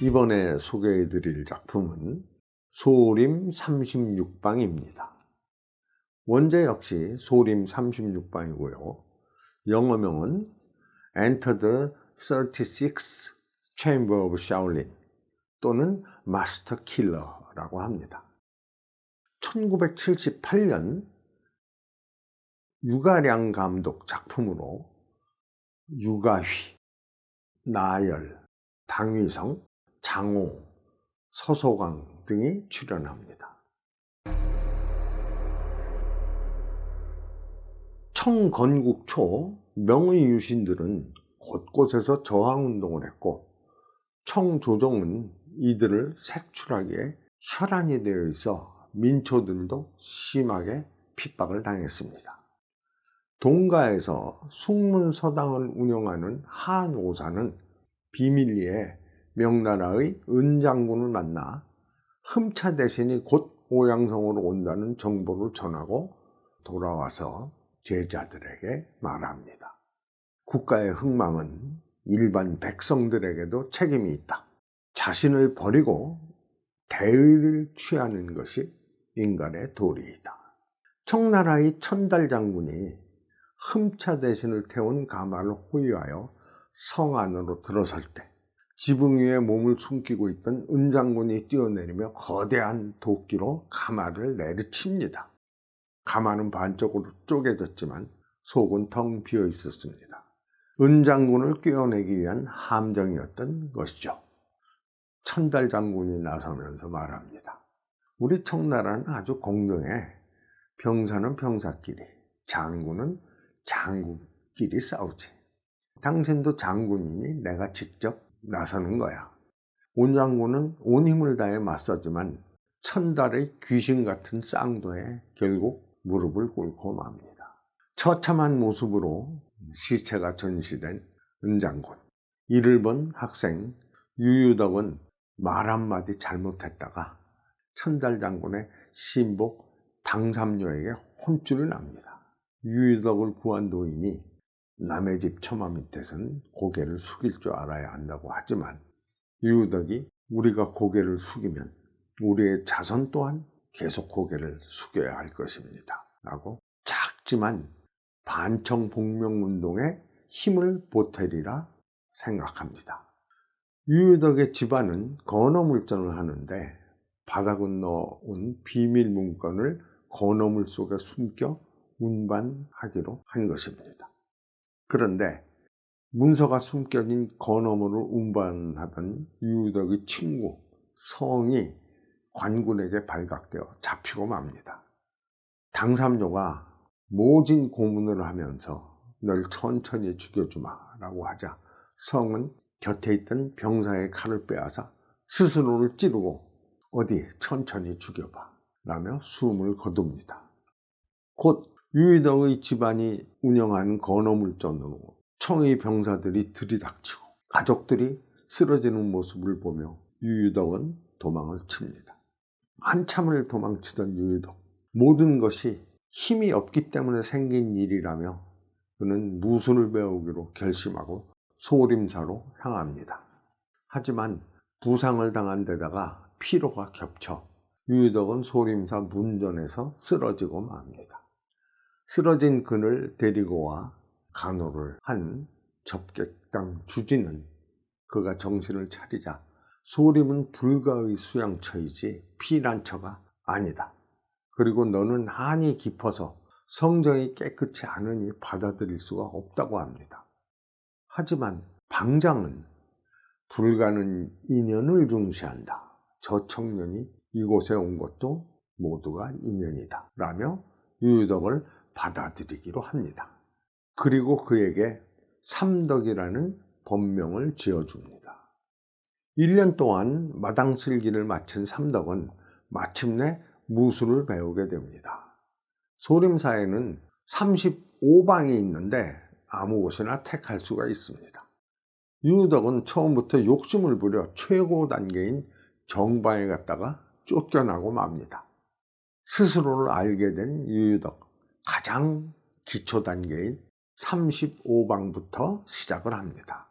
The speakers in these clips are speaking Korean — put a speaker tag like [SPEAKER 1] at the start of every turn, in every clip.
[SPEAKER 1] 이번에 소개해 드릴 작품은 소림 36방입니다. 원제 역시 소림 36방이고요. 영어명은 Enter the 36th Chamber of Shaolin 또는 Master Killer라고 합니다. 1978년 유가량 감독 작품으로 유가휘, 나열, 당위성, 장호, 서소강 등이 출연합니다. 청건국 초 명의 유신들은 곳곳에서 저항운동을 했고 청조정은 이들을 색출하기에 혈안이 되어 있어 민초들도 심하게 핍박을 당했습니다. 동가에서 숙문서당을 운영하는 한오사는 비밀리에 명나라의 은장군을 만나 흠차 대신이 곧 오양성으로 온다는 정보를 전하고 돌아와서 제자들에게 말합니다. 국가의 흥망은 일반 백성들에게도 책임이 있다. 자신을 버리고 대의를 취하는 것이 인간의 도리이다. 청나라의 천달장군이 흠차 대신을 태운 가마를 호위하여 성 안으로 들어설 때 지붕 위에 몸을 숨기고 있던 은장군이 뛰어내리며 거대한 도끼로 가마를 내리칩니다. 가마는 반쪽으로 쪼개졌지만 속은 텅 비어 있었습니다. 은장군을 꿰어내기 위한 함정이었던 것이죠. 천달장군이 나서면서 말합니다. 우리 청나라는 아주 공정해. 병사는 병사끼리, 장군은 장군끼리 싸우지. 당신도 장군이니 내가 직접 나서는 거야. 온장군은 온 힘을 다해 맞서지만 천달의 귀신 같은 쌍도에 결국 무릎을 꿇고 맙니다. 처참한 모습으로 시체가 전시된 은장군. 이를 본 학생 유유덕은 말 한마디 잘못했다가 천달장군의 신복 당삼녀에게 혼쭐을 납니다. 유유덕을 구한 노인이 남의 집 처마 밑에서는 고개를 숙일 줄 알아야 한다고 하지만 유유덕이 우리가 고개를 숙이면 우리의 자손 또한 계속 고개를 숙여야 할 것입니다 라고 작지만 반청복명운동에 힘을 보태리라 생각합니다. 유유덕의 집안은 건어물전을 하는데 바다 건너온 비밀 문건을 건어물 속에 숨겨 운반하기로 한 것입니다. 그런데 문서가 숨겨진 건어물을 운반하던 유유덕의 친구 성이 관군에게 발각되어 잡히고 맙니다. 당삼녀가 모진 고문을 하면서 널 천천히 죽여주마 라고 하자 성은 곁에 있던 병사의 칼을 빼앗아 스스로를 찌르고 어디 천천히 죽여봐 라며 숨을 거둡니다. 곧 유유덕의 집안이 운영하는 건어물전으로 청의 병사들이 들이닥치고 가족들이 쓰러지는 모습을 보며 유유덕은 도망을 칩니다. 한참을 도망치던 유유덕, 모든 것이 힘이 없기 때문에 생긴 일이라며 그는 무술을 배우기로 결심하고 소림사로 향합니다. 하지만 부상을 당한 데다가 피로가 겹쳐 유유덕은 소림사 문전에서 쓰러지고 맙니다. 쓰러진 그를 데리고 와 간호를 한 접객당 주진은 그가 정신을 차리자 소림은 불가의 수양처이지 피난처가 아니다. 그리고 너는 한이 깊어서 성정이 깨끗이 않으니 받아들일 수가 없다고 합니다. 하지만 방장은 불가는 인연을 중시한다. 저 청년이 이곳에 온 것도 모두가 인연이다 라며 유유덕을 받아들이기로 합니다. 그리고 그에게 삼덕이라는 법명을 지어줍니다. 1년 동안 마당슬기를 마친 삼덕은 마침내 무술을 배우게 됩니다. 소림사에는 35방이 있는데 아무 곳이나 택할 수가 있습니다. 유유덕은 처음부터 욕심을 부려 최고 단계인 정방에 갔다가 쫓겨나고 맙니다. 스스로를 알게 된 유유덕, 가장 기초 단계인 35방부터 시작을 합니다.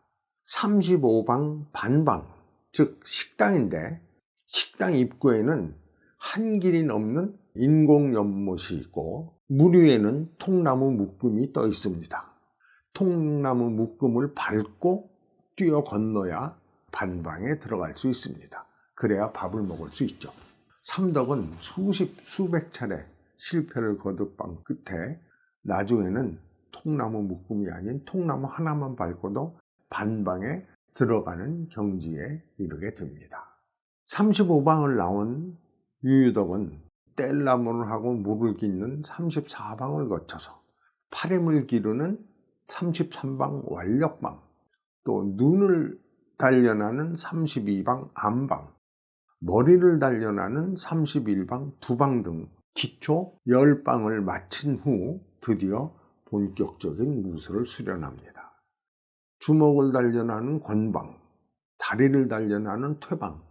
[SPEAKER 1] 35방 반방, 즉 식당인데 식당 입구에는 한 길이 넘는 인공 연못이 있고 물 위에는 통나무 묶음이 떠 있습니다. 통나무 묶음을 밟고 뛰어 건너야 반방에 들어갈 수 있습니다. 그래야 밥을 먹을 수 있죠. 삼덕은 수백 차례 실패를 거듭한 끝에 나중에는 통나무 묶음이 아닌 통나무 하나만 밟고도 반방에 들어가는 경지에 이르게 됩니다. 35방을 나온 유유덕은 뗄나무를 하고 물을 깃는 34방을 거쳐서 파렴을 기르는 33방 완력방, 또 눈을 단련하는 32방 암방, 머리를 단련하는 31방 두방 등 기초 10방을 마친 후 드디어 본격적인 무술을 수련합니다. 주먹을 단련하는 권방, 다리를 단련하는 퇴방,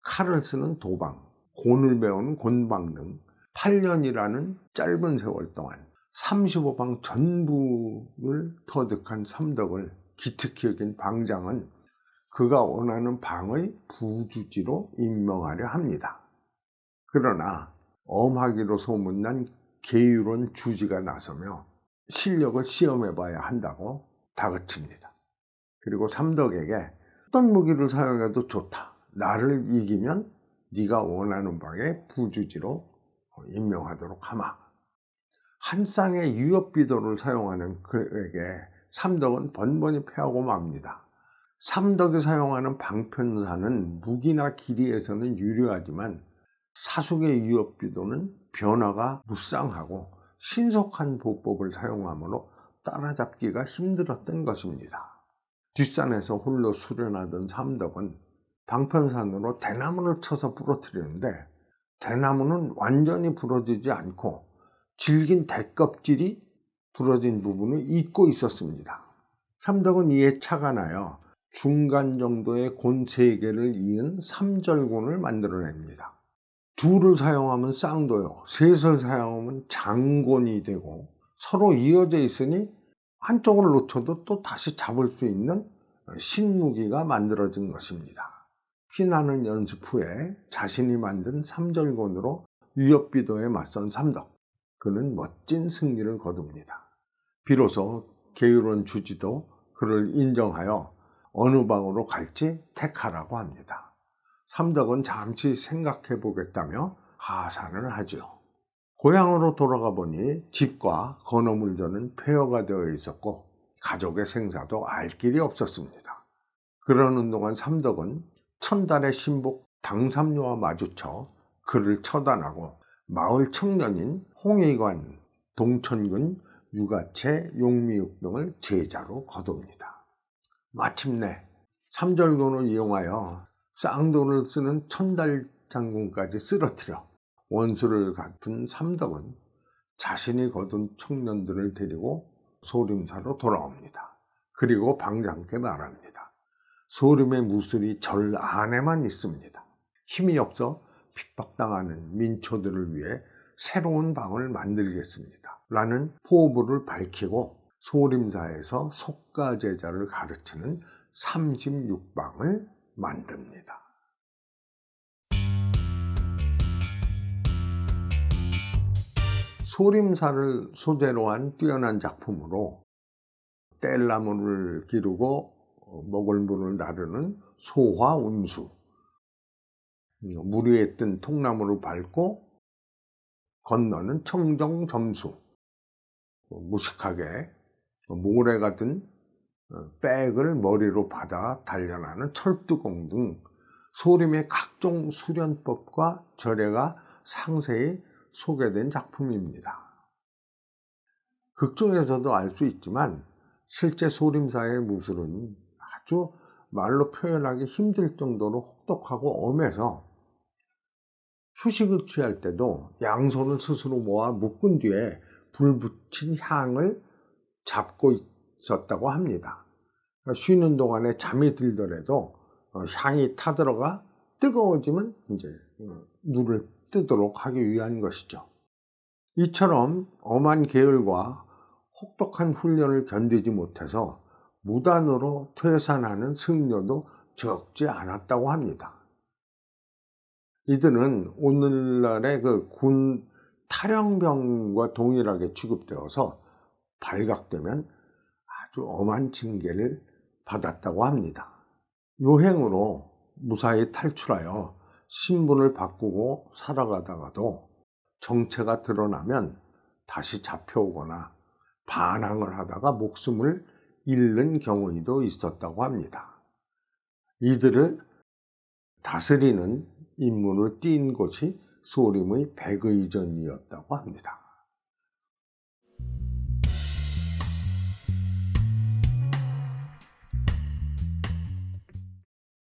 [SPEAKER 1] 칼을 쓰는 도방, 곤을 배우는 곤방 등 8년이라는 짧은 세월 동안 35방 전부를 터득한 삼덕을 기특히 여긴 방장은 그가 원하는 방의 부주지로 임명하려 합니다. 그러나 엄하기로 소문난 계유론 주지가 나서며 실력을 시험해봐야 한다고 다그칩니다. 그리고 삼덕에게 어떤 무기를 사용해도 좋다. 나를 이기면 네가 원하는 방에 부주지로 임명하도록 하마. 한 쌍의 유협비도를 사용하는 그에게 삼덕은 번번이 패하고 맙니다. 삼덕이 사용하는 방편사는 무기나 길이에서는 유리하지만 사숙의 유협비도는 변화가 무쌍하고 신속한 보법을 사용하므로 따라잡기가 힘들었던 것입니다. 뒷산에서 홀로 수련하던 삼덕은 방편산으로 대나무를 쳐서 부러뜨리는데 대나무는 완전히 부러지지 않고 질긴 대껍질이 부러진 부분을 잇고 있었습니다. 삼덕은 이에 차가 나요 중간 정도의 곤 3개를 이은 삼절곤을 만들어냅니다. 둘을 사용하면 쌍도요, 셋을 사용하면 장곤이 되고 서로 이어져 있으니 한쪽을 놓쳐도 또 다시 잡을 수 있는 신무기가 만들어진 것입니다. 피나는 연습 후에 자신이 만든 삼절곤으로 유협비도에 맞선 삼덕. 그는 멋진 승리를 거둡니다. 비로소 계유론 주지도 그를 인정하여 어느 방으로 갈지 택하라고 합니다. 삼덕은 잠시 생각해 보겠다며 하산을 하죠. 고향으로 돌아가 보니 집과 건어물전은 폐허가 되어 있었고 가족의 생사도 알 길이 없었습니다. 그러는 동안 삼덕은 천달의 신복 당삼류와 마주쳐 그를 처단하고 마을 청년인 홍의관, 동천근, 유가채, 용미육 등을 제자로 거둡니다. 마침내 삼절곤을 이용하여 쌍도를 쓰는 천달 장군까지 쓰러뜨려 원수를 갚은 삼덕은 자신이 거둔 청년들을 데리고 소림사로 돌아옵니다. 그리고 방장께 말합니다. 소림의 무술이 절 안에만 있습니다. 힘이 없어 핍박당하는 민초들을 위해 새로운 방을 만들겠습니다. 라는 포부를 밝히고 소림사에서 속가제자를 가르치는 36방을 만듭니다. 소림사를 소재로 한 뛰어난 작품으로 뗄나무를 기르고 먹을 물을 나르는 소화운수, 물 위에 뜬 통나무를 밟고 건너는 청정점수, 무식하게 모래 같은 백을 머리로 받아 단련하는 철두공 등 소림의 각종 수련법과 절예가 상세히 소개된 작품입니다. 극중에서도 알 수 있지만 실제 소림사의 무술은 아주 말로 표현하기 힘들 정도로 혹독하고 엄해서 휴식을 취할 때도 양손을 스스로 모아 묶은 뒤에 불 붙인 향을 잡고 있었다고 합니다. 쉬는 동안에 잠이 들더라도 향이 타들어가 뜨거워지면 이제 눈을 뜨도록 하기 위한 것이죠. 이처럼 엄한 계율과 혹독한 훈련을 견디지 못해서 무단으로 퇴산하는 승려도 적지 않았다고 합니다. 이들은 오늘날의 그 군 탈영병과 동일하게 취급되어서 발각되면 아주 엄한 징계를 받았다고 합니다. 요행으로 무사히 탈출하여 신분을 바꾸고 살아가다가도 정체가 드러나면 다시 잡혀오거나 반항을 하다가 목숨을 잃는 경우도 있었다고 합니다. 이들을 다스리는 임무를 띈 곳이 소림의 백의전이었다고 합니다.